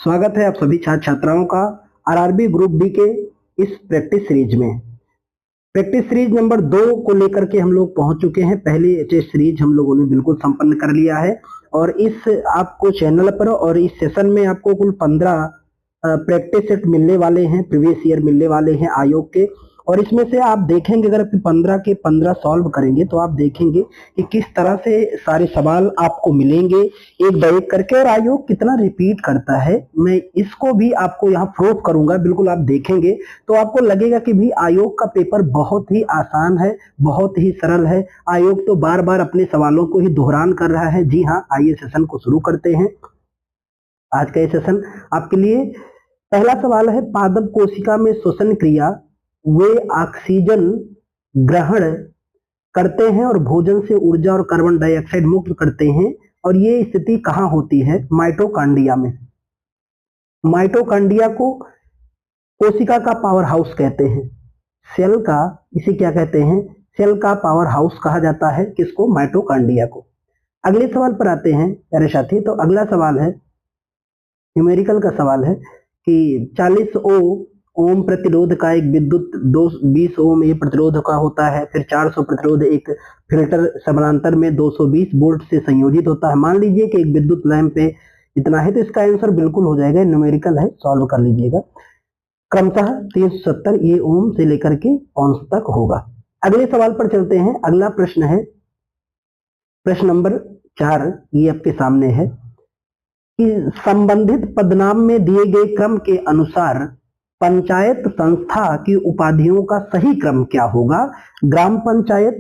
स्वागत है आप सभी छात्र छात्राओं का आरआरबी ग्रुप डी के इस प्रैक्टिस सीरीज में। प्रैक्टिस सीरीज नंबर 2 को लेकर के हम लोग पहुंच चुके हैं। पहली टेस्ट सीरीज हम लोगों ने बिल्कुल संपन्न कर लिया है और इस आपको चैनल पर और इस सेशन में आपको कुल 15 प्रैक्टिस सेट मिलने वाले हैं, प्रीवियस ईयर मिलने वाले हैं आयोग के। और इसमें से आप देखेंगे अगर आप 15 के 15 सॉल्व करेंगे तो आप देखेंगे कि किस तरह से सारे सवाल आपको मिलेंगे एक बार एक करके, और आयोग कितना रिपीट करता है मैं इसको भी आपको यहाँ प्रूफ करूंगा। बिल्कुल आप देखेंगे तो आपको लगेगा कि भी आयोग का पेपर बहुत ही आसान है, बहुत ही सरल है। आयोग तो बार बार अपने सवालों को ही दोहरान कर रहा है। जी हाँ, आइए सेशन को शुरू करते हैं। आज का ये सेशन आपके लिए पहला सवाल है, पादप कोशिका में श्वसन क्रिया वे ऑक्सीजन ग्रहण करते हैं और भोजन से ऊर्जा और कार्बन डाइऑक्साइड मुक्त करते हैं, और ये स्थिति कहाँ होती है? माइटोकॉन्ड्रिया में। माइटोकॉन्ड्रिया को कोशिका का पावर हाउस कहते हैं, सेल का, इसे क्या कहते हैं? सेल का पावर हाउस कहा जाता है किसको? माइटोकॉन्ड्रिया को। अगले सवाल पर आते हैं प्यारे साथी। तो अगला सवाल है, न्यूमेरिकल का सवाल है कि 40 ओम प्रतिरोध का एक विद्युत 20 ओम ये प्रतिरोध का होता है, फिर 400 प्रतिरोध एक फिल्टर समानांतर में 220 वोल्ट से संयोजित होता है। मान लीजिए कि एक विद्युत लैंप पे इतना है, तो इसका आंसर बिल्कुल हो जाएगा, न्यूमेरिकल है, सॉल्व कर लीजिएगा। क्रमशः 370 ये ओम से लेकर के औंस तक होगा। अगले सवाल पर चलते हैं। अगला प्रश्न है प्रश्न नंबर 4, ये आपके सामने है कि संबंधित पदनाम में दिए गए क्रम के अनुसार पंचायत संस्था की उपाधियों का सही क्रम क्या होगा? ग्राम पंचायत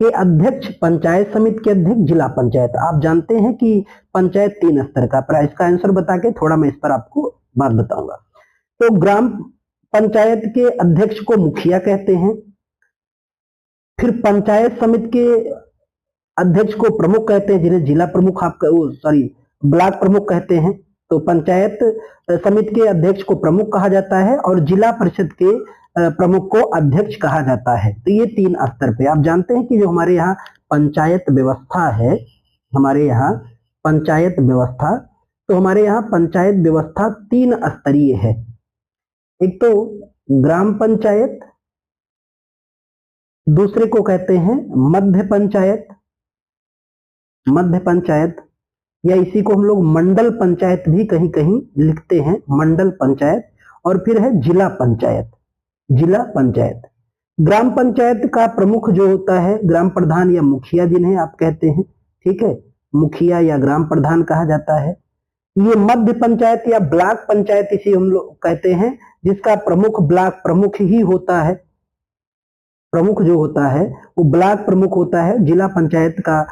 के अध्यक्ष, पंचायत समिति के अध्यक्ष, जिला पंचायत। आप जानते हैं कि पंचायत 3 स्तर का, पर इसका आंसर बता के थोड़ा मैं इस पर आपको बात बताऊंगा। तो ग्राम पंचायत के अध्यक्ष को मुखिया कहते हैं, फिर पंचायत समिति के अध्यक्ष को प्रमुख कहते हैं, जिन्हें जिला प्रमुख ब्लॉक प्रमुख कहते हैं। तो पंचायत समिति के अध्यक्ष को प्रमुख कहा जाता है और जिला परिषद के प्रमुख को अध्यक्ष कहा जाता है। तो ये 3 स्तर पे आप जानते हैं कि जो हमारे यहाँ पंचायत व्यवस्था है, हमारे यहाँ पंचायत व्यवस्था, तो हमारे यहाँ पंचायत व्यवस्था 3 स्तरीय है। एक तो ग्राम पंचायत, दूसरे को कहते हैं मध्य पंचायत, मध्य पंचायत, या इसी को हम लोग मंडल पंचायत भी कहीं कहीं लिखते हैं, मंडल पंचायत, और फिर है जिला पंचायत, जिला पंचायत। ग्राम पंचायत का प्रमुख जो होता है ग्राम प्रधान या मुखिया जिन्हें आप कहते हैं, ठीक है, मुखिया या ग्राम प्रधान कहा जाता है। ये मध्य पंचायत या ब्लॉक पंचायत इसे हम लोग कहते हैं, जिसका प्रमुख ब्लॉक प्रमुख ही होता है, प्रमुख जो होता है वो ब्लॉक प्रमुख होता है। जिला पंचायत का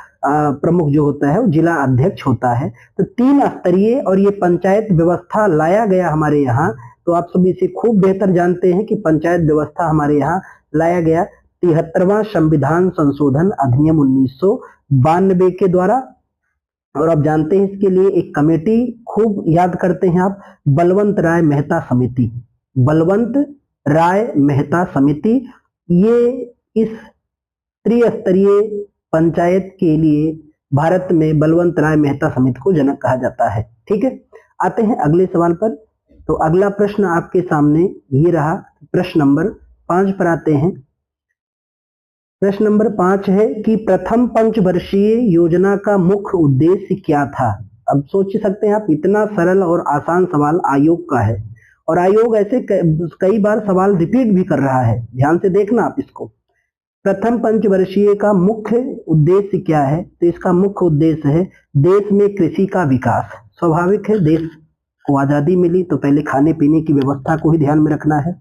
प्रमुख जो होता है वो जिला अध्यक्ष होता है। तो 3 स्तरीय और ये पंचायत व्यवस्था लाया गया हमारे यहाँ। तो आप सभी इसे खूब बेहतर जानते हैं कि पंचायत व्यवस्था हमारे यहाँ लाया गया 73वां संविधान संशोधन अधिनियम 1992 के द्वारा। और आप जानते हैं इसके लिए एक कमेटी खूब याद करते हैं आप, बलवंत राय मेहता समिति, बलवंत राय मेहता समिति। ये इस त्रिस्तरीय पंचायत के लिए भारत में बलवंत राय मेहता समिति को जनक कहा जाता है। ठीक है, आते हैं अगले सवाल पर। तो अगला प्रश्न आपके सामने ये रहा, प्रश्न नंबर 5 पर आते हैं। प्रश्न नंबर 5 है कि प्रथम पंचवर्षीय योजना का मुख्य उद्देश्य क्या था? अब सोच सकते हैं आप, इतना सरल और आसान सवाल आयोग का है, और आयोग ऐसे कई बार सवाल रिपीट भी कर रहा है, ध्यान से देखना आप इसको। प्रथम पंचवर्षीय का मुख्य उद्देश्य क्या है? तो इसका मुख्य उद्देश्य है देश में कृषि का विकास। स्वाभाविक है, देश को आजादी मिली तो पहले खाने पीने की व्यवस्था को ही ध्यान में रखना है।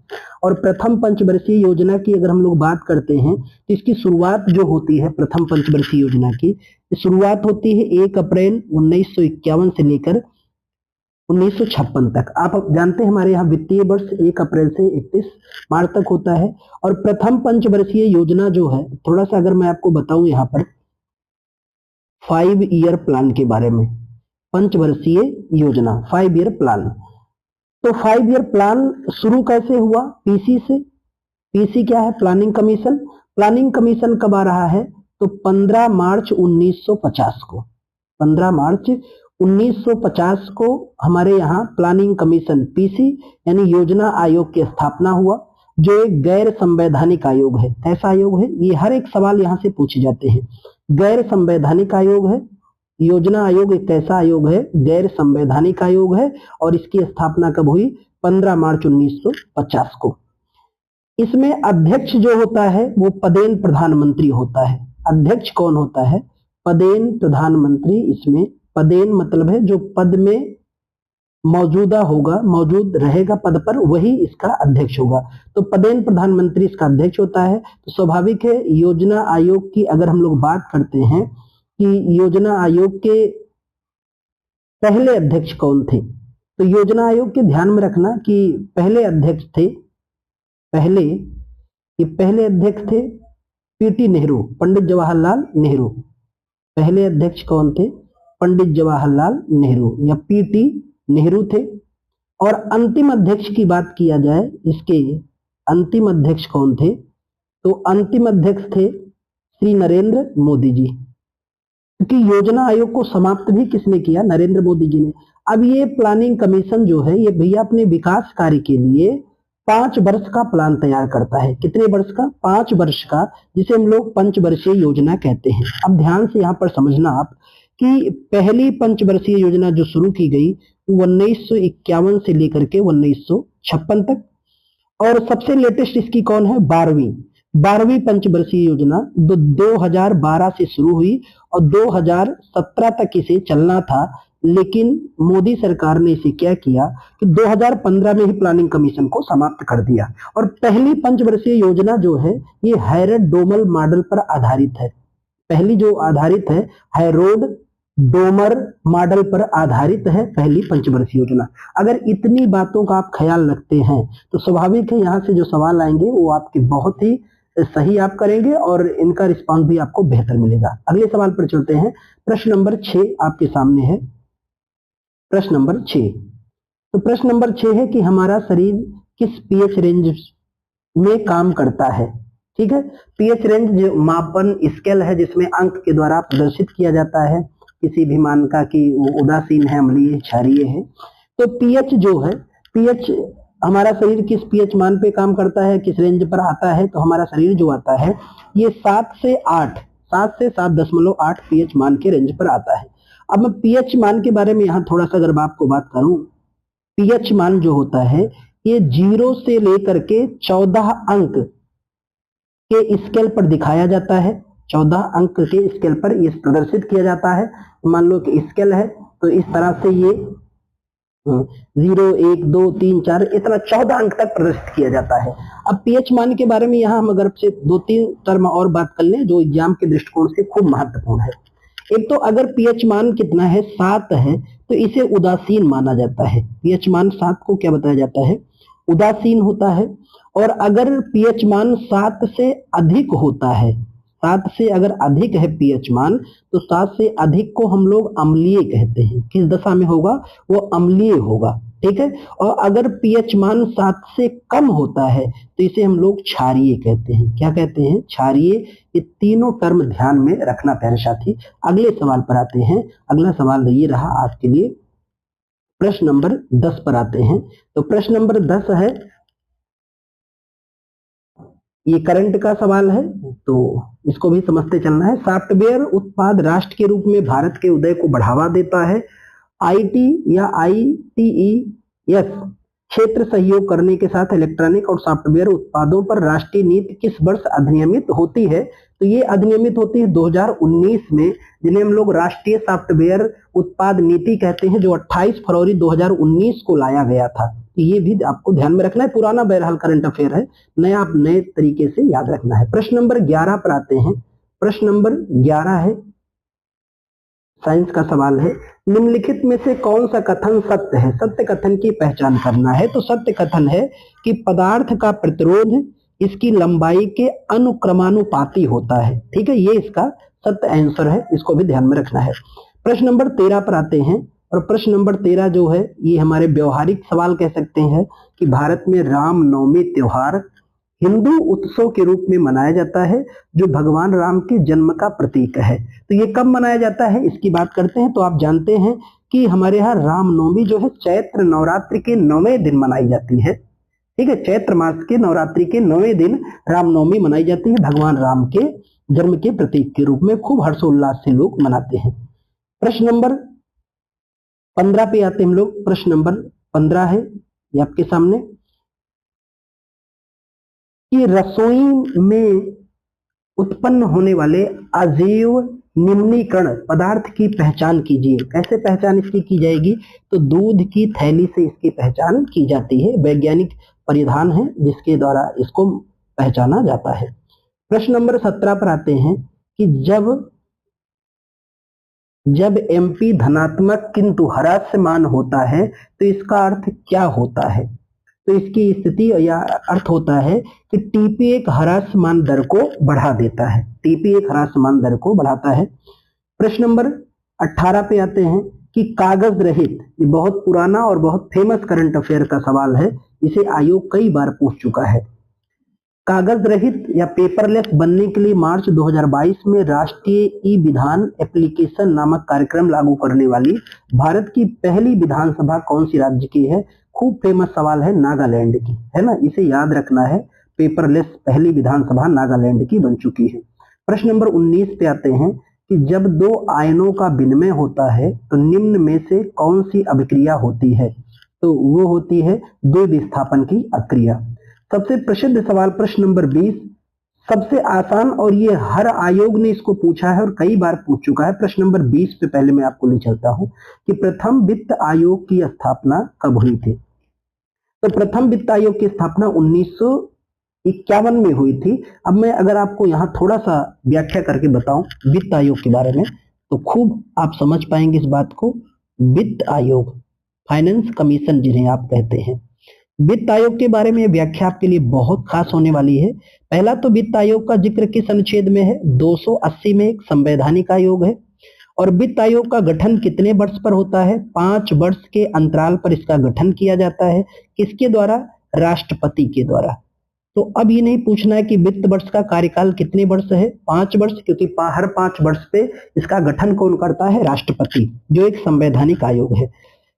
और प्रथम पंचवर्षीय योजना की अगर हम लोग बात करते हैं तो इसकी शुरुआत जो होती है प्रथम पंचवर्षीय योजना की शुरुआत होती है 1 अप्रैल 1951 से लेकर 1956 तक। आप जानते हैं हमारे यहाँ वित्तीय वर्ष 1 अप्रैल से 31 मार्च तक होता है। और प्रथम पंचवर्षीय योजना जो है, थोड़ा सा अगर मैं आपको बताऊं यहाँ पर 5 ईयर प्लान के बारे में, पंचवर्षीय योजना 5 ईयर प्लान। तो 5 ईयर प्लान शुरू कैसे हुआ? पीसी से। पीसी क्या है? Planning commission. प्लानिंग कमीशन कब आ रहा है? तो 15 मार्च 1950 को, 15 मार्च 1950 को हमारे यहाँ प्लानिंग कमीशन पीसी यानी योजना आयोग की स्थापना हुआ, जो एक गैर संवैधानिक आयोग है। कैसा आयोग है? ये हर एक सवाल यहाँ से पूछे जाते हैं। गैर संवैधानिक आयोग है। योजना आयोग एक कैसा आयोग है? गैर संवैधानिक आयोग है। और इसकी स्थापना कब हुई? 15 मार्च 1950 को। इसमें अध्यक्ष जो होता है वो पदेन प्रधानमंत्री होता है। अध्यक्ष कौन होता है? पदेन प्रधानमंत्री। इसमें पदेन मतलब है जो पद में मौजूदा होगा, मौजूद रहेगा पद पर, वही इसका अध्यक्ष होगा। तो पदेन प्रधानमंत्री इसका अध्यक्ष होता है। तो स्वाभाविक है योजना आयोग की अगर हम लोग बात करते हैं कि योजना आयोग के पहले अध्यक्ष कौन थे, तो योजना आयोग के ध्यान में रखना कि पहले अध्यक्ष थे, पहले अध्यक्ष थे पीटी नेहरू, पंडित जवाहरलाल नेहरू। पहले अध्यक्ष कौन थे? पंडित जवाहरलाल नेहरू या पीटी नेहरू थे। और अंतिम अध्यक्ष की बात किया जाए, इसके अंतिम अध्यक्ष कौन थे? तो अंतिम अध्यक्ष थे श्री नरेंद्र मोदी जी, क्योंकि योजना आयोग को समाप्त भी किसने किया? नरेंद्र मोदी जी ने। अब ये प्लानिंग कमीशन जो है ये भैया अपने विकास कार्य के लिए 5 वर्ष का प्लान तैयार करता है। कितने वर्ष का? 5 वर्ष का, जिसे हम लोग पंचवर्षीय योजना कहते हैं। अब ध्यान से यहाँ पर समझना आप कि पहली पंचवर्षीय योजना जो शुरू की गई 1951 से लेकर के 1956 तक, और सबसे लेटेस्ट इसकी कौन है? 12वीं पंचवर्षीय योजना 2012 से शुरू हुई और 2017 तक इसे चलना था। लेकिन मोदी सरकार ने इसे क्या किया कि 2015 में ही प्लानिंग कमीशन को समाप्त कर दिया। और पहली पंचवर्षीय योजना जो है ये हैरोल्ड डोमर मॉडल पर आधारित है। पहली जो आधारित है हैरोल्ड डोमर मॉडल पर आधारित है पहली पंचवर्षीय योजना। अगर इतनी बातों का आप ख्याल रखते हैं तो स्वाभाविक है यहाँ से जो सवाल आएंगे वो आपके बहुत ही सही आप करेंगे और इनका रिस्पांस भी आपको बेहतर मिलेगा। अगले सवाल पर चलते हैं। प्रश्न नंबर 6 आपके सामने है। प्रश्न नंबर 6, तो प्रश्न नंबर 6 है कि हमारा शरीर किस पीएच रेंज में काम करता है। ठीक है, पीएच रेंज जो मापन स्केल है जिसमें अंक के द्वारा प्रदर्शित किया जाता है किसी भी मान का कि वो उदासीन है, अम्लीय, क्षारीय है। तो पीएच जो है, पीएच हमारा शरीर किस पीएच मान पे काम करता है, किस रेंज पर आता है? तो हमारा शरीर जो आता है ये 7 से 7.8 पीएच मान के रेंज पर आता है। अब मैं पीएच मान के बारे में यहाँ थोड़ा सा अगर मैं आपको बात करूं, पीएच मान जो होता है ये 0 से लेकर के 14 अंक के स्केल पर दिखाया जाता है। 14 अंक के स्केल पर ये प्रदर्शित किया जाता है। मान लो कि स्केल है तो इस तरह से ये 0, 1, 2, 3, 4 इतना 14 अंक तक प्रदर्शित किया जाता है। अब पीएच मान के बारे में यहाँ हम अगर से 2-3 टर्म और बात कर लें जो एग्जाम के दृष्टिकोण से खूब महत्वपूर्ण है। एक तो अगर पीएच मान कितना है? 7 है तो इसे उदासीन माना जाता है। पीएच मान 7 को क्या बताया जाता है? उदासीन होता है। और अगर पीएच मान 7 से अधिक होता है, 7 से अगर अधिक है पीएच मान, तो 7 से अधिक को हम लोग अम्लीय कहते हैं। किस दशा में होगा? वो अम्लीय होगा। ठीक है, और अगर पीएच मान 7 से कम होता है तो इसे हम लोग क्षारीय कहते हैं। क्या कहते हैं? क्षारीय। ये तीनों टर्म ध्यान में रखना प्यारे साथी। अगले सवाल पर आते हैं। अगला सवाल ये रहा आपके लिए, प्रश्न नंबर 10 पर आते हैं। तो प्रश्न नंबर 10 है, ये करंट का सवाल है तो इसको भी समझते चलना है। सॉफ्टवेयर उत्पाद राष्ट्र के रूप में भारत के उदय को बढ़ावा देता है। आईटी या ITES क्षेत्र सहयोग करने के साथ इलेक्ट्रॉनिक और सॉफ्टवेयर उत्पादों पर राष्ट्रीय नीति किस वर्ष अधिनियमित होती है? तो ये अधिनियमित होती है 2019 में, जिन्हें हम लोग राष्ट्रीय सॉफ्टवेयर उत्पाद नीति कहते हैं, जो 28 फरवरी 2019 को लाया गया था। ये भी आपको ध्यान में रखना है। पुराना बहरहाल करंट अफेयर है, नया आप नए तरीके से याद रखना है। प्रश्न नंबर 11 पर आते हैं। प्रश्न नंबर 11 है, साइंस का सवाल है। निम्नलिखित में से कौन सा कथन सत्य है? सत्य कथन की पहचान करना है। तो सत्य कथन है कि पदार्थ का प्रतिरोध इसकी लंबाई के अनुक्रमानुपाती होता है। ठीक है, ये इसका सत्य आंसर है, इसको भी ध्यान में रखना है। प्रश्न नंबर 13 पर आते हैं। और प्रश्न नंबर 13 जो है ये हमारे व्यवहारिक सवाल कह सकते हैं कि भारत में रामनवमी त्योहार हिंदू उत्सव के रूप में मनाया जाता है, जो भगवान राम के जन्म का प्रतीक है। तो ये कब मनाया जाता है इसकी बात करते हैं। तो आप जानते हैं कि हमारे यहाँ रामनवमी जो है चैत्र नवरात्रि के 9वें दिन मनाई जाती है। ठीक है, चैत्र मास के नवरात्रि के 9वें दिन रामनवमी मनाई जाती है। भगवान राम के जन्म के प्रतीक के रूप में खूब हर्षोल्लास से लोग मनाते हैं। प्रश्न नंबर 15 पे आते हैं हम लोग। प्रश्न नंबर 15 है ये आपके सामने कि रसोई में उत्पन्न होने वाले अजीव निम्नीकरण पदार्थ की पहचान कीजिए। कैसे पहचान इसकी की जाएगी? तो दूध की थैली से इसकी पहचान की जाती है। वैज्ञानिक परिधान है जिसके द्वारा इसको पहचाना जाता है। प्रश्न नंबर 17 पर आते हैं कि जब एमपी धनात्मक किंतु ह्रास्यमान होता है तो इसका अर्थ क्या होता है? तो इसकी स्थिति या अर्थ होता है कि टीपी एक ह्रास्यमान दर को बढ़ा देता है। टीपी एक ह्रास्यमान दर को बढ़ाता है। प्रश्न नंबर 18 पे आते हैं कि कागज रहित, ये बहुत पुराना और बहुत फेमस करंट अफेयर का सवाल है, इसे आयोग कई बार पूछ चुका है। कागज रहित या पेपरलेस बनने के लिए मार्च 2022 में राष्ट्रीय ई विधान एप्लीकेशन नामक कार्यक्रम लागू करने वाली भारत की पहली विधानसभा कौन सी राज्य की है? खूब फेमस सवाल है, नागालैंड की, है ना, इसे याद रखना है। पेपरलेस पहली विधानसभा नागालैंड की बन चुकी है। प्रश्न नंबर 19 पे आते हैं कि जब दो आयनों का विनिमय होता है तो निम्न में से कौन सी अभिक्रिया होती है? तो वो होती है द्विविस्थापन की अक्रिया। सबसे प्रसिद्ध सवाल प्रश्न नंबर 20, सबसे आसान, और ये हर आयोग ने इसको पूछा है और कई बार पूछ चुका है। प्रश्न नंबर 20 पे पहले मैं आपको ले चलता हूं कि प्रथम वित्त आयोग की स्थापना कब हुई थी? तो प्रथम वित्त आयोग की स्थापना 1951 में हुई थी। अब मैं अगर आपको यहाँ थोड़ा सा व्याख्या करके बताऊं वित्त आयोग के बारे में तो खूब आप समझ पाएंगे इस बात को। वित्त आयोग, फाइनेंस कमीशन जिन्हें आप कहते हैं, वित्त आयोग के बारे में व्याख्या आपके लिए बहुत खास होने वाली है। पहला तो वित्त आयोग का जिक्र किस अनुच्छेद में है? 280 में एक संवैधानिक आयोग है। और वित्त आयोग का गठन कितने वर्ष पर होता है? 5 वर्ष के अंतराल पर इसका गठन किया जाता है। किसके द्वारा? राष्ट्रपति के द्वारा। तो अब ये नहीं पूछना है कि वित्त वर्ष का कार्यकाल कितने वर्ष है? 5 वर्ष, क्योंकि हर 5 वर्ष पे इसका गठन कौन करता है? राष्ट्रपति, जो एक संवैधानिक आयोग है।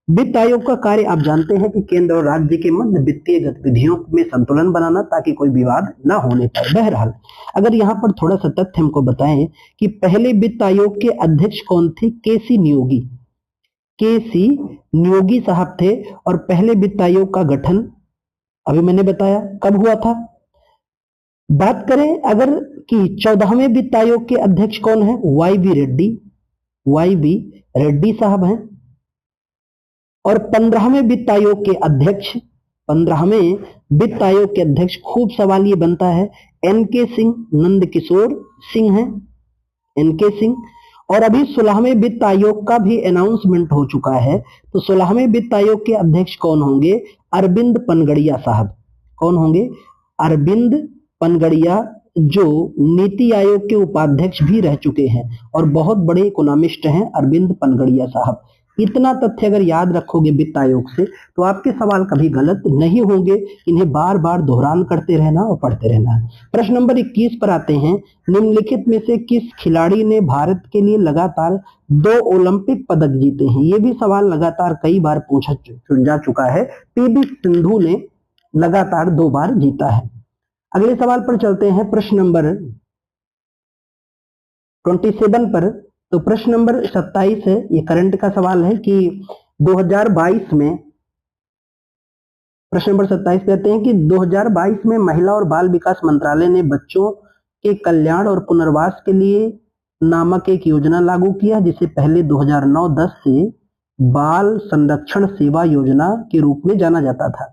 वित्त आयोग का कार्य आप जानते हैं कि केंद्र और राज्य के मध्य वित्तीय गतिविधियों में संतुलन बनाना ताकि कोई विवाद ना होने पाए। बहरहाल अगर यहाँ पर थोड़ा सा तथ्य हमको बताएं कि पहले वित्त आयोग के अध्यक्ष कौन थे? केसी नियोगी। केसी नियोगी साहब थे। और पहले वित्त आयोग का गठन अभी मैंने बताया कब हुआ था। बात करें अगर कि 14वें वित्त आयोग के अध्यक्ष कौन है? वाई बी रेड्डी साहब हैं। और 15वें वित्त आयोग के अध्यक्ष, 15वें वित्त आयोग के अध्यक्ष, खूब सवाल ये बनता है, एनके सिंह, नंद किशोर सिंह हैं, एनके सिंह। और अभी 16वें वित्त आयोग का भी अनाउंसमेंट हो चुका है। तो 16वें वित्त आयोग के अध्यक्ष कौन होंगे? अरविंद पनगड़िया साहब। कौन होंगे? अरविंद पनगड़िया, जो नीति आयोग के उपाध्यक्ष भी रह चुके हैं और बहुत बड़े इकोनॉमिस्ट हैं अरविंद पनगड़िया साहब। इतना तथ्य अगर याद रखोगे वित्त आयोग से तो आपके सवाल कभी गलत नहीं होंगे। इन्हें बार बार दोहरान करते रहना और पढ़ते रहना। प्रश्न नंबर 21 पर आते हैं, निम्नलिखित में से किस खिलाड़ी ने भारत के लिए लगातार 2 ओलंपिक पदक जीते हैं? ये भी सवाल लगातार कई बार पूछा जा चुका है। पीवी सिंधु ने लगातार 2 बार जीता है। अगले सवाल पर चलते हैं, प्रश्न नंबर 27 पर। तो प्रश्न नंबर 27 है, ये करंट का सवाल है कि 2022 में, प्रश्न नंबर 27 कहते हैं कि 2022 में महिला और बाल विकास मंत्रालय ने बच्चों के कल्याण और पुनर्वास के लिए नामक एक योजना लागू किया, जिसे पहले 2009-10 से बाल संरक्षण सेवा योजना के रूप में जाना जाता था।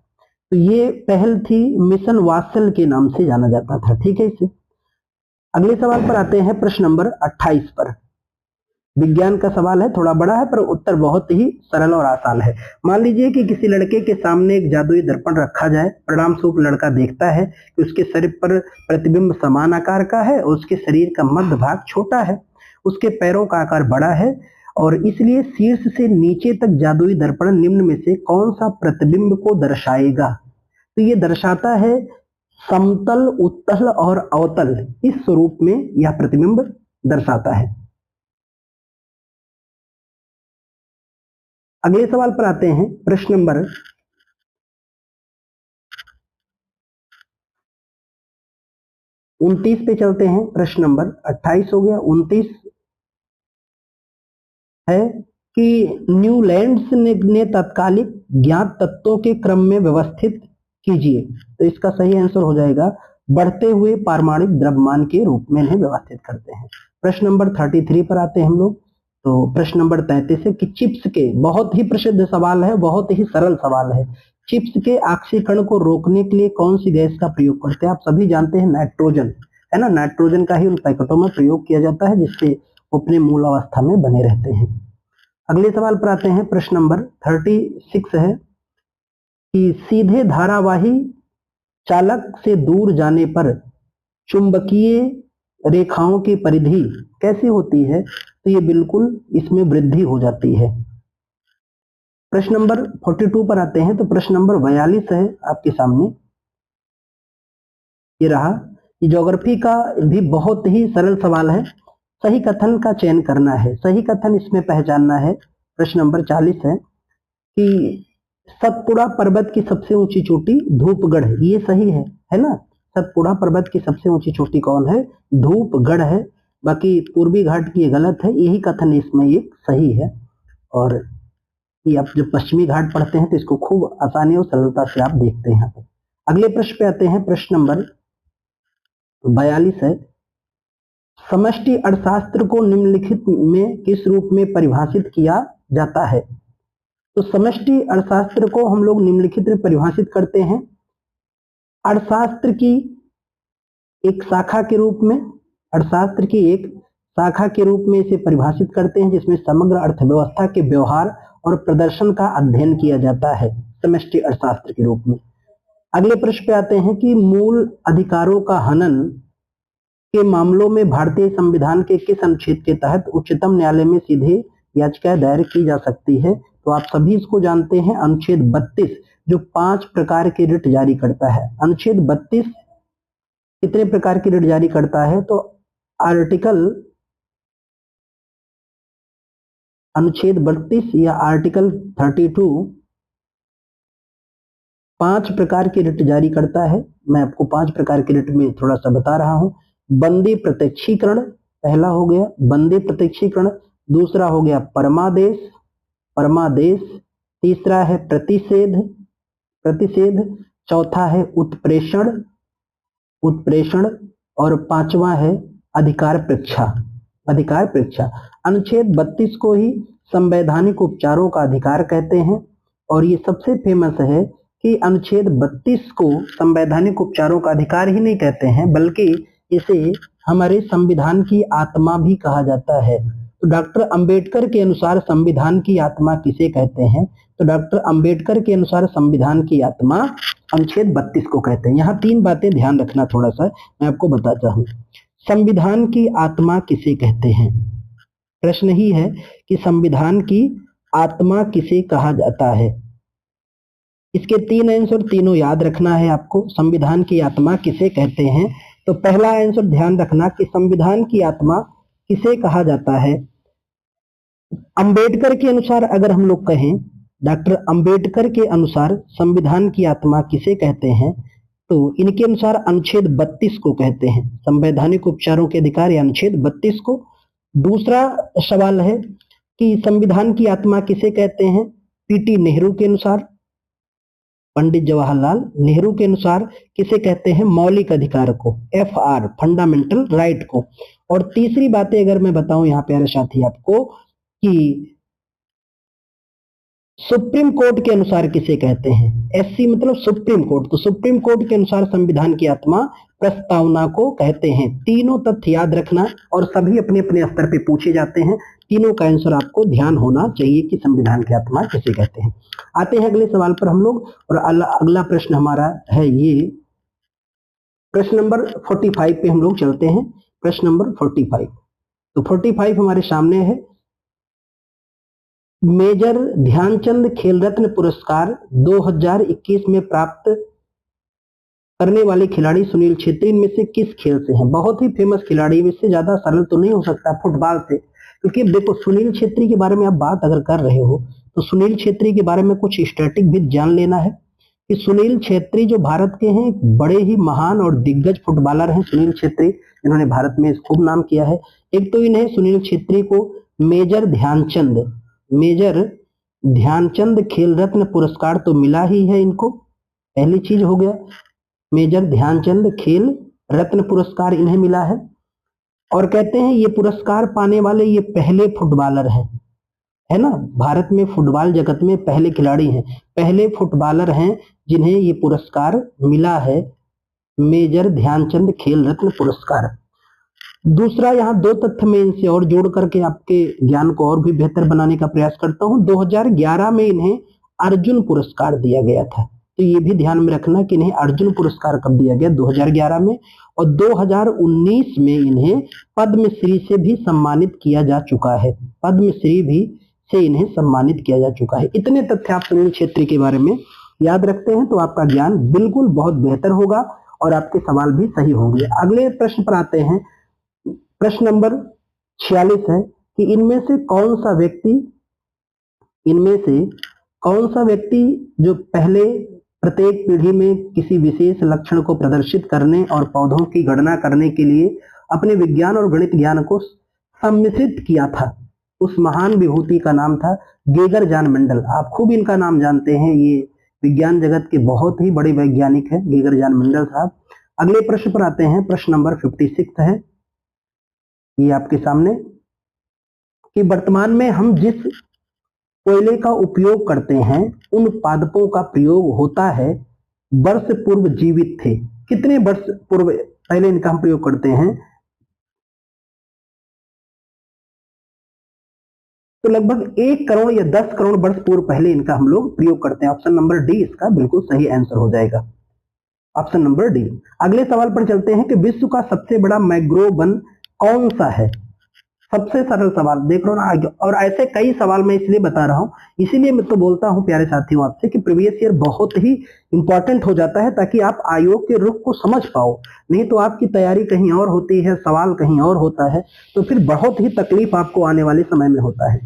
तो ये पहल थी, मिशन वात्सल के नाम से जाना जाता था। ठीक है इसे। अगले सवाल पर आते हैं, प्रश्न नंबर 28 पर। विज्ञान का सवाल है, थोड़ा बड़ा है पर उत्तर बहुत ही सरल और आसान है। मान लीजिए कि किसी लड़के के सामने एक जादुई दर्पण रखा जाए, परिणाम स्वरूप लड़का देखता है कि उसके शरीर पर प्रतिबिंब समान आकार का है और उसके शरीर का मध्य भाग छोटा है, उसके पैरों का आकार बड़ा है और इसलिए शीर्ष से नीचे तक जादुई दर्पण निम्न में से कौन सा प्रतिबिंब को दर्शाएगा? तो ये दर्शाता है समतल, उत्तल और अवतल, इस स्वरूप में यह प्रतिबिंब दर्शाता है। अगले सवाल पर आते हैं, प्रश्न नंबर 29 पे चलते हैं। प्रश्न नंबर 28 हो गया, 29 है कि न्यूलैंड्स ने तात्कालिक ज्ञात तत्वों के क्रम में व्यवस्थित कीजिए। तो इसका सही आंसर हो जाएगा बढ़ते हुए पारमाणिक द्रव्यमान के रूप में इन्हें व्यवस्थित करते हैं। प्रश्न नंबर 33 पर आते हैं हम लोग। तो प्रश्न नंबर 33 है कि चिप्स के, बहुत ही प्रसिद्ध सवाल है, बहुत ही सरल सवाल है, चिप्स के ऑक्सीकरण को रोकने के लिए कौन सी गैस का प्रयोग करते हैं? आप सभी जानते हैं नाइट्रोजन, है ना। नाइट्रोजन का ही उन पैकेटों में प्रयोग किया जाता है जिससे वो अपने मूल अवस्था में बने रहते हैं। अगले सवाल पर आते हैं। प्रश्न नंबर 36 है कि सीधे धारावाही चालक से दूर जाने पर चुंबकीय रेखाओं की परिधि कैसी होती है? तो ये बिल्कुल इसमें वृद्धि हो जाती है। प्रश्न नंबर 42 पर आते हैं। तो प्रश्न नंबर 42 है आपके सामने, ये रहा। ये ज्योग्राफी का भी बहुत ही सरल सवाल है, सही कथन का चयन करना है, सही कथन इसमें पहचानना है। प्रश्न नंबर 40 है कि सतपुड़ा पर्वत की सबसे ऊंची चोटी धूपगढ़, ये सही है ना। सतपुड़ा पर्वत की सबसे ऊंची चोटी कौन है? धूपगढ़ है। बाकी पूर्वी घाट की गलत है, यही कथन इसमें ये सही है। और ये आप जब पश्चिमी घाट पढ़ते हैं तो इसको खूब आसानी और सरलता से आप देखते हैं। अगले प्रश्न पे आते हैं। प्रश्न नंबर 42 है, समष्टि अर्थशास्त्र को निम्नलिखित में किस रूप में परिभाषित किया जाता है? तो समष्टि अर्थशास्त्र को हम लोग निम्नलिखित में परिभाषित करते हैं अर्थशास्त्र की एक शाखा के रूप में, अर्थशास्त्र की एक शाखा के रूप में इसे परिभाषित करते हैं जिसमें समग्र अर्थव्यवस्था के व्यवहार और प्रदर्शन का अध्ययन किया जाता है समष्टि अर्थशास्त्र के रूप में। अगले प्रश्न पे आते हैं कि मूल अधिकारों का हनन के मामलों में भारतीय संविधान के किस अनुच्छेद के तहत उच्चतम न्यायालय में सीधे याचिका दायर की जा सकती है? तो आप सभी इसको जानते हैं, अनुच्छेद 32 जो 5 प्रकार के रिट जारी करता है। अनुच्छेद 32 कितने प्रकार की रिट जारी करता है? तो अनुच्छेद 32 या आर्टिकल 32 5 प्रकार की रिट जारी करता है। मैं आपको 5 प्रकार की रिट में थोड़ा सा बता रहा हूं। बंदी प्रत्यक्षीकरण पहला हो गया, बंदी प्रत्यक्षीकरण। दूसरा हो गया परमादेश। तीसरा है प्रतिषेध। चौथा है उत्प्रेषण। और पांचवा है अधिकार परीक्षा। अनुच्छेद 32 को ही संवैधानिक उपचारों का अधिकार कहते हैं। और ये सबसे फेमस है कि अनुच्छेद 32 को संवैधानिक उपचारों का अधिकार ही नहीं कहते हैं बल्कि इसे हमारे संविधान की आत्मा भी कहा जाता है। तो डॉक्टर अंबेडकर के अनुसार संविधान की आत्मा किसे कहते हैं? तो डॉक्टर अंबेडकर के अनुसार संविधान की आत्मा अनुच्छेद 32 को कहते हैं। यहाँ 3 बातें ध्यान रखना, थोड़ा सा मैं आपको बताता हूँ। संविधान की आत्मा किसे कहते हैं? प्रश्न ही है कि संविधान की आत्मा किसे कहा जाता है। इसके 3 आंसर तीनों याद रखना है आपको। संविधान की आत्मा किसे कहते हैं? तो पहला आंसर ध्यान रखना कि संविधान की आत्मा किसे कहा जाता है। अंबेडकर के अनुसार अगर हम लोग कहें, डॉक्टर अंबेडकर के अनुसार संविधान की आत्मा किसे कहते हैं, तो इनके अनुसार अनुच्छेद 32 को कहते हैं, संवैधानिक उपचारों के अधिकार या अनुच्छेद 32 को। दूसरा सवाल है कि संविधान की आत्मा किसे कहते हैं? पीटी नेहरू के अनुसार, पंडित जवाहरलाल नेहरू के अनुसार किसे कहते हैं? मौलिक अधिकार को, FR फंडामेंटल राइट को। और तीसरी बातें अगर मैं बताऊं यहाँ प्यारे साथी आपको कि सुप्रीम कोर्ट के अनुसार किसे कहते हैं? SC मतलब सुप्रीम कोर्ट। तो सुप्रीम कोर्ट के अनुसार संविधान की आत्मा प्रस्तावना को कहते हैं। तीनों तथ्य याद रखना और सभी अपने अपने स्तर पे पूछे जाते हैं। तीनों का आंसर आपको ध्यान होना चाहिए कि संविधान की आत्मा किसे कहते हैं। आते हैं अगले सवाल पर हम लोग, और अगला प्रश्न हमारा है ये प्रश्न नंबर 45 पे हम लोग चलते हैं। प्रश्न नंबर 45, तो 45 हमारे सामने है। मेजर ध्यानचंद खेल रत्न पुरस्कार 2021 में प्राप्त करने वाले खिलाड़ी सुनील छेत्री में से किस खेल से हैं? बहुत ही फेमस खिलाड़ी, इससे ज्यादा सरल तो नहीं हो सकता फुटबॉल से, क्योंकि देखो सुनील छेत्री के बारे में आप बात अगर कर रहे हो तो सुनील छेत्री के बारे में कुछ स्टैटिक भी जान लेना है कि सुनील छेत्री जो भारत के हैं बड़े ही महान और दिग्गज फुटबॉलर हैं सुनील छेत्री, इन्होंने भारत में खूब नाम किया है। एक तो इन्हें सुनील छेत्री को मेजर ध्यानचंद खेल रत्न पुरस्कार तो मिला ही है इनको, पहली चीज हो गया मेजर ध्यानचंद खेल रत्न पुरस्कार इन्हें मिला है। और कहते हैं ये पुरस्कार पाने वाले ये पहले फुटबॉलर हैं, है ना, भारत में फुटबॉल जगत में पहले खिलाड़ी हैं, पहले फुटबॉलर हैं जिन्हें ये पुरस्कार मिला है, मेजर ध्यानचंद खेल रत्न पुरस्कार। दूसरा, यहाँ दो तथ्य मैं इनसे और जोड़ करके आपके ज्ञान को और भी बेहतर बनाने का प्रयास करता हूँ। 2011 में इन्हें अर्जुन पुरस्कार दिया गया था, तो ये भी ध्यान में रखना कि इन्हें अर्जुन पुरस्कार कब दिया गया, 2011 में। और 2019 में इन्हें पद्मश्री से भी सम्मानित किया जा चुका है, पद्मश्री भी से इन्हें सम्मानित किया जा चुका है। इतने तथ्य आप सुनील छेत्री के बारे में याद रखते हैं तो आपका ज्ञान बिल्कुल बहुत बेहतर होगा और आपके सवाल भी सही होंगे। अगले प्रश्न पर आते हैं। प्रश्न नंबर 46 है कि इनमें से कौन सा व्यक्ति जो पहले प्रत्येक पीढ़ी में किसी विशेष लक्षण को प्रदर्शित करने और पौधों की गणना करने के लिए अपने विज्ञान और गणित ज्ञान को सम्मिश्रित किया था, उस महान विभूति का नाम था गेगर जान मेंडल। आप खूब इनका नाम जानते हैं, ये विज्ञान जगत के बहुत ही बड़े वैज्ञानिक हैं गेगर जान मेंडल साहब। अगले प्रश्न पर आते हैं। प्रश्न नंबर 56 है ये आपके सामने कि वर्तमान में हम जिस कोयले का उपयोग करते हैं उन पादपों का प्रयोग होता है वर्ष पूर्व जीवित थे। कितने वर्ष पूर्व पहले इनका हम प्रयोग करते हैं? तो लगभग 1 करोड़ या 10 करोड़ वर्ष पूर्व पहले इनका हम लोग प्रयोग करते हैं। ऑप्शन नंबर डी इसका बिल्कुल सही आंसर हो जाएगा, ऑप्शन नंबर डी। अगले सवाल पर चलते हैं कि विश्व का सबसे बड़ा मैंग्रोव वन कौन सा है? सबसे सरल सवाल देख लो ना, और ऐसे कई सवाल मैं इसलिए बता रहा हूं, इसीलिए मैं तो बोलता हूं प्यारे साथियों आपसे कि प्रीवियस ईयर बहुत ही इंपॉर्टेंट हो जाता है ताकि आप आयोग के रुख को समझ पाओ। नहीं तो आपकी तैयारी कहीं और होती है, सवाल कहीं और होता है, तो फिर बहुत ही तकलीफ आपको आने वाले समय में होता है।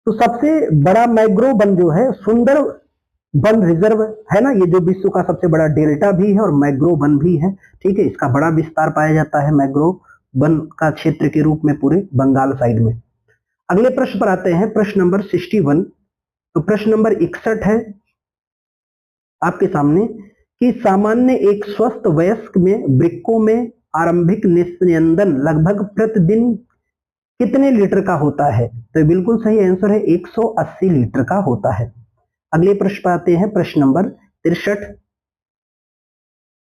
तो सबसे बड़ा मैंग्रोव वन जो है सुंदर वन रिजर्व है ना, ये जो विश्व का सबसे बड़ा डेल्टा भी है और मैंग्रोव वन भी है, ठीक है। इसका बड़ा विस्तार पाया जाता है मैंग्रोव वन का क्षेत्र के रूप में पूरे बंगाल साइड में। अगले प्रश्न पर आते हैं, प्रश्न नंबर 61। तो प्रश्न नंबर 61 है आपके सामने कि सामान्य एक स्वस्थ वयस्क में वृक्कों में आरंभिक निस्यंदन लगभग प्रतिदिन कितने लीटर का होता है? तो बिल्कुल सही आंसर है 180 लीटर का होता है। अगले प्रश्न पर आते हैं, प्रश्न नंबर 63।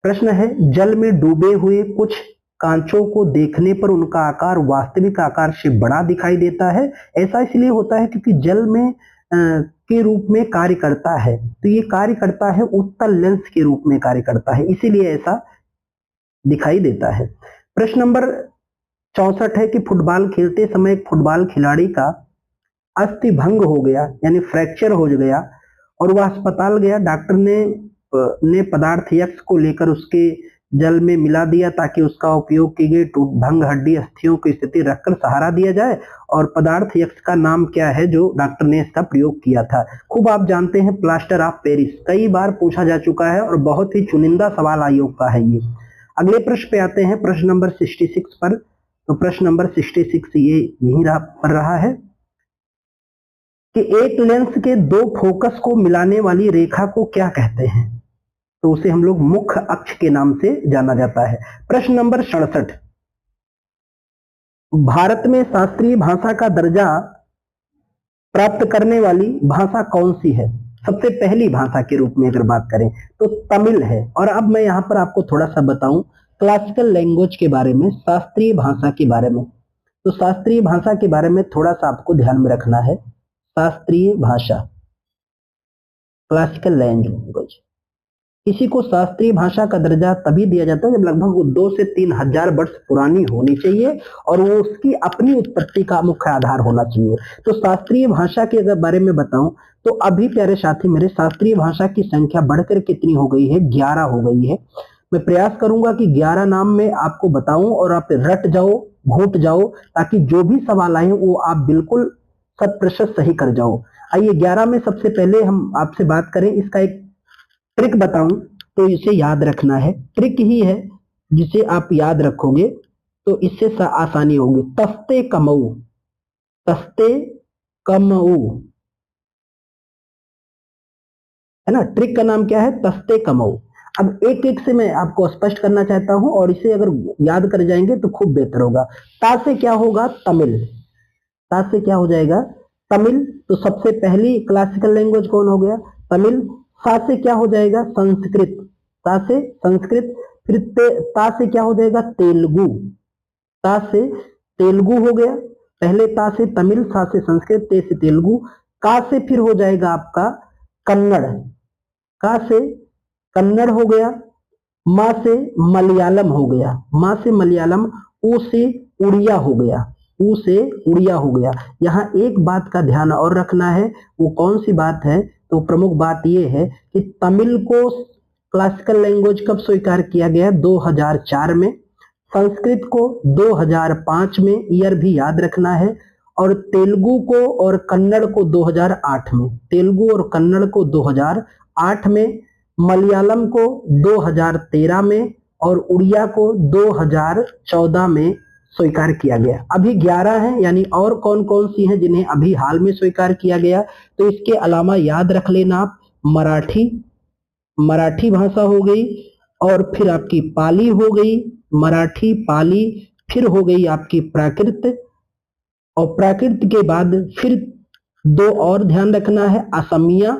प्रश्न है जल में डूबे हुए कुछ कांचों को देखने पर उनका आकार वास्तविक आकार से बड़ा दिखाई देता है। ऐसा इसलिए होता है क्योंकि जल में के रूप में कार्य करता है, तो ये कार्य करता है उत्तल लेंस के रूप में कार्य करता है, इसीलिए ऐसा दिखाई देता है। प्रश्न नंबर 64 है कि फुटबॉल खेलते समय एक फुटबॉल खिलाड़ी का अस्थि भंग हो गया यानी फ्रैक्चर हो गया और वह अस्पताल गया। डॉक्टर ने पदार्थ यक्स को लेकर उसके जल में मिला दिया ताकि उसका उपयोग की गई भंग हड्डी अस्थियों की स्थिति रखकर सहारा दिया जाए। और पदार्थ यक्स का नाम क्या है जो डॉक्टर ने इसका प्रयोग किया था? खूब आप जानते हैं प्लास्टर ऑफ पेरिस, कई बार पूछा जा चुका है और बहुत ही चुनिंदा सवाल आयोग का है ये। अगले प्रश्न पे आते हैं, प्रश्न नंबर 66 पर। तो प्रश्न नंबर 66 ये यही पर रहा है कि एक लेंस के दो फोकस को मिलाने वाली रेखा को क्या कहते हैं? तो उसे हम लोग मुख्य अक्ष के नाम से जाना जाता है। प्रश्न नंबर 67, भारत में शास्त्रीय भाषा का दर्जा प्राप्त करने वाली भाषा कौन सी है? सबसे पहली भाषा के रूप में अगर बात करें तो तमिल है। और अब मैं यहां पर आपको थोड़ा सा बताऊं क्लासिकल लैंग्वेज के बारे में, शास्त्रीय भाषा के बारे में। तो शास्त्रीय भाषा के बारे में थोड़ा सा आपको ध्यान में रखना है। शास्त्रीय भाषा, क्लासिकल लैंग्वेज, किसी को शास्त्रीय भाषा का दर्जा तभी दिया जाता है जब लगभग वो 2 से 3 हजार वर्ष पुरानी होनी चाहिए और वो उसकी अपनी उत्पत्ति का मुख्य आधार होना चाहिए। तो शास्त्रीय भाषा के अगर बारे में बताऊं तो अभी प्यारे साथी मेरे शास्त्रीय भाषा की संख्या बढ़कर कितनी हो गई है? 11 हो गई है। मैं प्रयास करूंगा कि 11 नाम में आपको बताऊं और आप रट जाओ, घोट जाओ, ताकि जो भी सवाल आए वो आप बिल्कुल शत% सही कर जाओ। आइए 11 में सबसे पहले हम आपसे बात करें, इसका एक ट्रिक बताऊं तो इसे याद रखना है, ट्रिक ही है जिसे आप याद रखोगे तो इससे आसानी होगी। तस्ते कमऊ, तस्ते कमऊ, है ना, ट्रिक का नाम क्या है, तस्ते कमऊ। अब एक एक से मैं आपको स्पष्ट करना चाहता हूं और इसे अगर याद कर जाएंगे तो खूब बेहतर होगा। ता से क्या होगा, तमिल, ता से क्या हो जाएगा, तमिल। तो सबसे पहली क्लासिकल लैंग्वेज कौन हो गया, तमिल। सा से क्या हो जाएगा, संस्कृत, ता से संस्कृत। फिर ता से क्या हो जाएगा, तेलुगु, ता से तेलुगु हो गया। पहले ता से तमिल, सा से संस्कृत, ते से तेलुगु। का से फिर हो जाएगा आपका कन्नड़, का से कन्नड़ हो गया। माँ से मलयालम हो गया, माँ से मलयालम। ऊ से उड़िया हो गया, ऊ से उड़िया हो गया। यहाँ एक बात का ध्यान और रखना है, वो कौन सी बात है, तो प्रमुख बात ये है कि तमिल को क्लासिकल लैंग्वेज कब स्वीकार किया गया, 2004 में। संस्कृत को 2005 में, ईयर भी याद रखना है। और तेलुगु को और कन्नड़ को 2008 में, तेलुगु और कन्नड़ को 2008 में, मलयालम को 2013 में और उड़िया को 2014 में स्वीकार किया गया। अभी 11 हैं, यानी और कौन कौन सी हैं जिन्हें अभी हाल में स्वीकार किया गया। तो इसके अलावा याद रख लेना आप, मराठी, मराठी भाषा हो गई, और फिर आपकी पाली हो गई, मराठी पाली, फिर हो गई आपकी प्राकृत, और प्राकृत के बाद फिर दो और ध्यान रखना है, असमिया,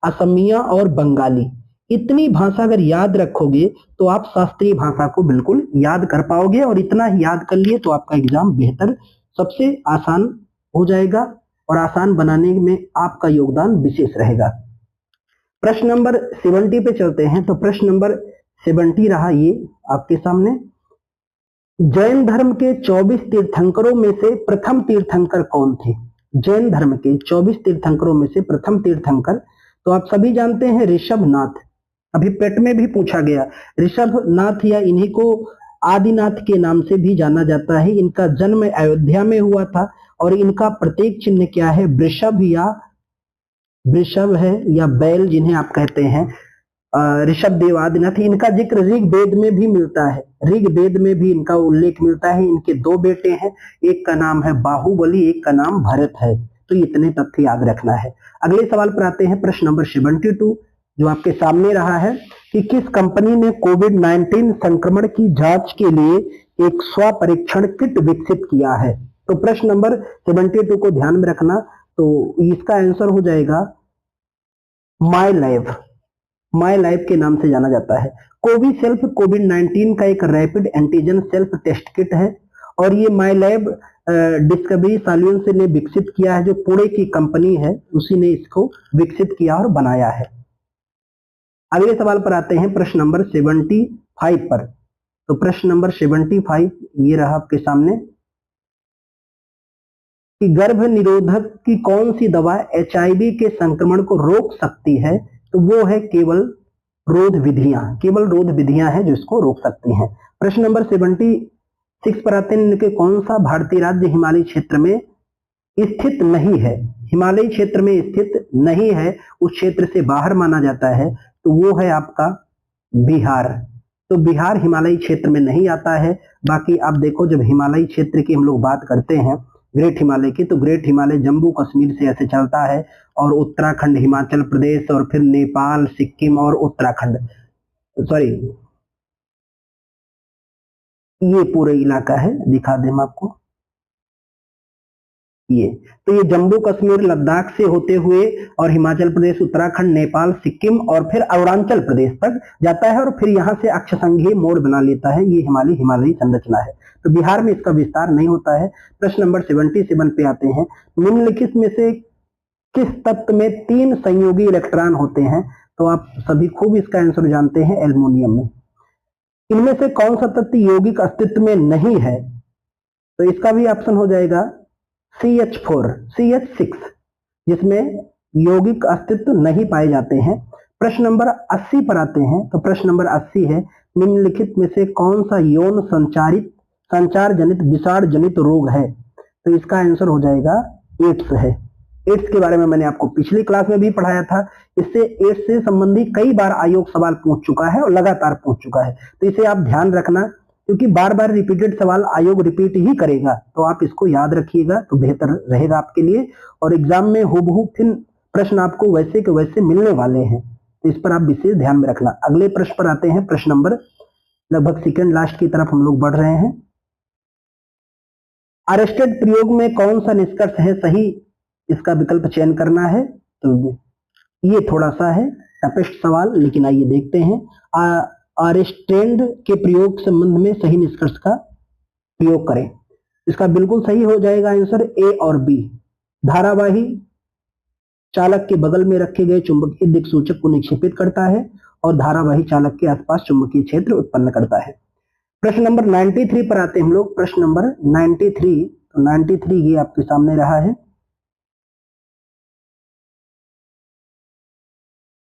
असमिया और बंगाली। इतनी भाषा अगर याद रखोगे तो आप शास्त्रीय भाषा को बिल्कुल याद कर पाओगे, और इतना ही याद कर लिए तो आपका एग्जाम बेहतर, सबसे आसान हो जाएगा, और आसान बनाने में आपका योगदान विशेष रहेगा। प्रश्न नंबर 70 पे चलते हैं। तो प्रश्न नंबर 70 रहा ये आपके सामने, जैन धर्म के 24 तीर्थंकरों में से प्रथम तीर्थंकर कौन थे। जैन धर्म के 24 तीर्थंकरों में से प्रथम तीर्थंकर, तो आप सभी जानते हैं ऋषभनाथ, अभी पेट में भी पूछा गया, ऋषभनाथ या इन्हीं को आदिनाथ के नाम से भी जाना जाता है। इनका जन्म अयोध्या में हुआ था, और इनका प्रतीक चिन्ह क्या है, वृषभ, या वृषभ है या बैल जिन्हें आप कहते हैं, ऋषभ देव आदिनाथ। इनका जिक्र ऋग्वेद में भी मिलता है, ऋग्वेद में भी इनका उल्लेख मिलता है। इनके दो बेटे हैं, एक का नाम है बाहुबली, एक का नाम भरत है। तो इतने तथ्य याद रखना है। अगले सवाल पर आते हैं, प्रश्न नंबर 72 जो आपके सामने रहा है कि किस कंपनी ने कोविड-19 संक्रमण की जांच के लिए एक स्व परीक्षण किट विकसित किया है। तो प्रश्न नंबर 72 को ध्यान में रखना, तो इसका आंसर हो जाएगा माई लैब, माई लैब के नाम से जाना जाता है। कोविसेल्फ कोविड-19 का एक rapid antigen self test kit है, और ये माई लैब डिस्कवरी सॉल्यूशंस ने विकसित किया है, जो पुणे की कंपनी है उसी ने इसको विकसित किया और बनाया है। अगले सवाल पर आते हैं, प्रश्न नंबर 75 पर। तो प्रश्न नंबर 75 ये रहा आपके सामने कि गर्भ निरोधक की कौन सी दवा HIV के संक्रमण को रोक सकती है। तो वो है केवल रोध विधियां, केवल रोध विधियां हैं जो इसको रोक सकती हैं। प्रश्न नंबर 76 पर आते हैं कि कौन सा भारतीय राज्य हिमालय क्षेत्र में स्थित नहीं है, हिमालयी क्षेत्र में स्थित नहीं है, उस क्षेत्र से बाहर माना जाता है। तो वो है आपका बिहार। तो बिहार हिमालयी क्षेत्र में नहीं आता है। बाकी आप देखो, जब हिमालयी क्षेत्र की हम लोग बात करते हैं ग्रेट हिमालय की, तो ग्रेट हिमालय जम्मू कश्मीर से ऐसे चलता है, और उत्तराखंड, हिमाचल प्रदेश, और फिर नेपाल, सिक्किम और उत्तराखंड, सॉरी ये पूरा इलाका है, दिखा दें हम आपको ये। तो ये जम्मू कश्मीर लद्दाख से होते हुए और हिमाचल प्रदेश, उत्तराखंड, नेपाल, सिक्किम और फिर अरुणाचल प्रदेश तक जाता है, और फिर यहाँ से अक्षसंघीय मोड़ बना लेता है। ये हिमालयी संरचना है। तो बिहार में इसका विस्तार नहीं होता है। प्रश्न नंबर 77 पे आते हैं, निम्नलिखित में से किस तत्व में 3 संयोगी इलेक्ट्रॉन होते हैं। तो आप सभी खूब इसका आंसर जानते हैं, एल्युमिनियम में। इनमें से कौन सा तत्व यौगिक अस्तित्व में नहीं है। तो इसका भी ऑप्शन हो जाएगा CH4, CH6, जिसमें यौगिक अस्तित्व नहीं पाए जाते हैं। प्रश्न नंबर 80 पर आते हैं। तो प्रश्न नंबर 80 है, निम्नलिखित में से कौन सा यौन संचार जनित विषाण जनित रोग है। तो इसका आंसर हो जाएगा एड्स है। एड्स के बारे में मैंने आपको पिछली क्लास में भी पढ़ाया था। इससे एड्स से संबंधित कई बार आयोग सवाल पूछ चुका है और लगातार पूछ चुका है, तो इसे आप ध्यान रखना, क्योंकि बार बार रिपीटेड सवाल आयोग रिपीट ही करेगा, तो आप इसको याद रखिएगा तो बेहतर रहेगा आपके लिए। और एग्जाम में हूबहू फिर प्रश्न आपको वैसे के वैसे मिलने वाले हैं, तो इस पर आप विशेष ध्यान में रखना। अगले प्रश्न पर आते हैं, प्रश्न नंबर लगभग सेकंड लास्ट की तरफ हम लोग बढ़ रहे हैं। अरेस्टेड प्रयोग में कौन सा निष्कर्ष है सही, इसका विकल्प चयन करना है। तो ये थोड़ा सा है टफेस्ट सवाल, लेकिन आइए देखते हैं। अरेस्टेड के प्रयोग संबंध में सही निष्कर्ष का प्रयोग करें। इसका बिल्कुल सही हो जाएगा आंसर ए और बी। धारावाही चालक के बगल में रखे गए चुंबकीय दिक्सूचक को निक्षेपित करता है और धारावाही चालक के आसपास चुंबकीय क्षेत्र उत्पन्न करता है। प्रश्न नंबर 93 पर आते हैं हम लोग। प्रश्न नंबर 93, तो 93 ये आपके सामने रहा है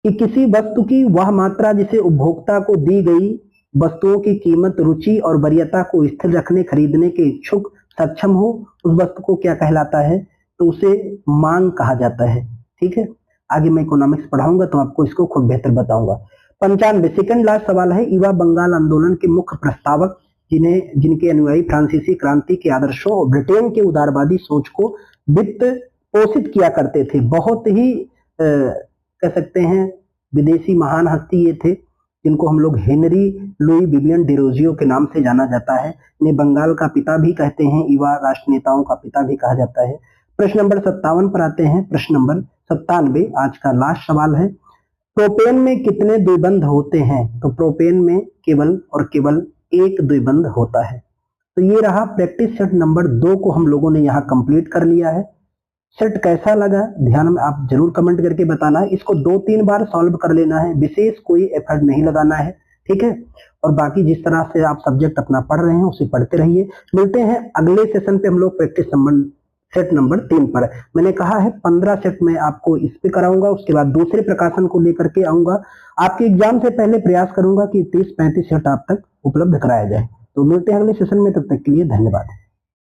कि किसी वस्तु की वह मात्रा जिसे उपभोक्ता को दी गई वस्तुओं की कीमत, रुचि और वरीयता को स्थिर रखने खरीदने के इच्छुक सक्षम हो, उस वस्तु को क्या कहलाता है, तो उसे मांग कहा जाता है। ठीक है, आगे मैं इकोनॉमिक्स पढ़ाऊंगा तो आपको इसको खूब बेहतर बताऊंगा। 95 सेकंड लास्ट सवाल है। युवा बंगाल आंदोलन के मुख्य प्रस्तावक जिनके अनुयायी फ्रांसीसी क्रांति के आदर्शों और ब्रिटेन के उदारवादी सोच को वित्त पोषित किया करते थे, बहुत ही कह सकते हैं विदेशी महान हस्ती ये थे, जिनको हम लोग हेनरी लुई विवियन डिरोजियो के नाम से जाना जाता है। इन्हें बंगाल का पिता भी कहते हैं, युवा राष्ट्र नेताओं का पिता भी कहा जाता है। प्रश्न नंबर 57 पर आते हैं। प्रश्न नंबर 97 आज का लास्ट सवाल है। प्रोपेन में कितने द्विबंध होते हैं, तो प्रोपेन में केवल और केवल एक द्विबंध होता है। तो ये रहा प्रैक्टिस सेट नंबर 2 को हम लोगों ने यहाँ कंप्लीट कर लिया है। सेट कैसा लगा ध्यान में आप जरूर कमेंट करके बताना है। इसको 2-3 बार सॉल्व कर लेना है, विशेष कोई एफर्ट नहीं लगाना है। ठीक है, और बाकी जिस तरह से आप सब्जेक्ट अपना पढ़ रहे हैं उसे पढ़ते रहिए। मिलते हैं अगले सेशन पे हम लोग प्रैक्टिस सेट नंबर 3 पर। मैंने कहा है 15 सेट में आपको इस पे कराऊंगा, उसके बाद दूसरे प्रकाशन को लेकर के आऊंगा। आपके एग्जाम से पहले प्रयास करूंगा कि 30-35 सेट आप तक उपलब्ध कराया जाए। तो मिलते हैं अगले सेशन में, तब तक के लिए धन्यवाद।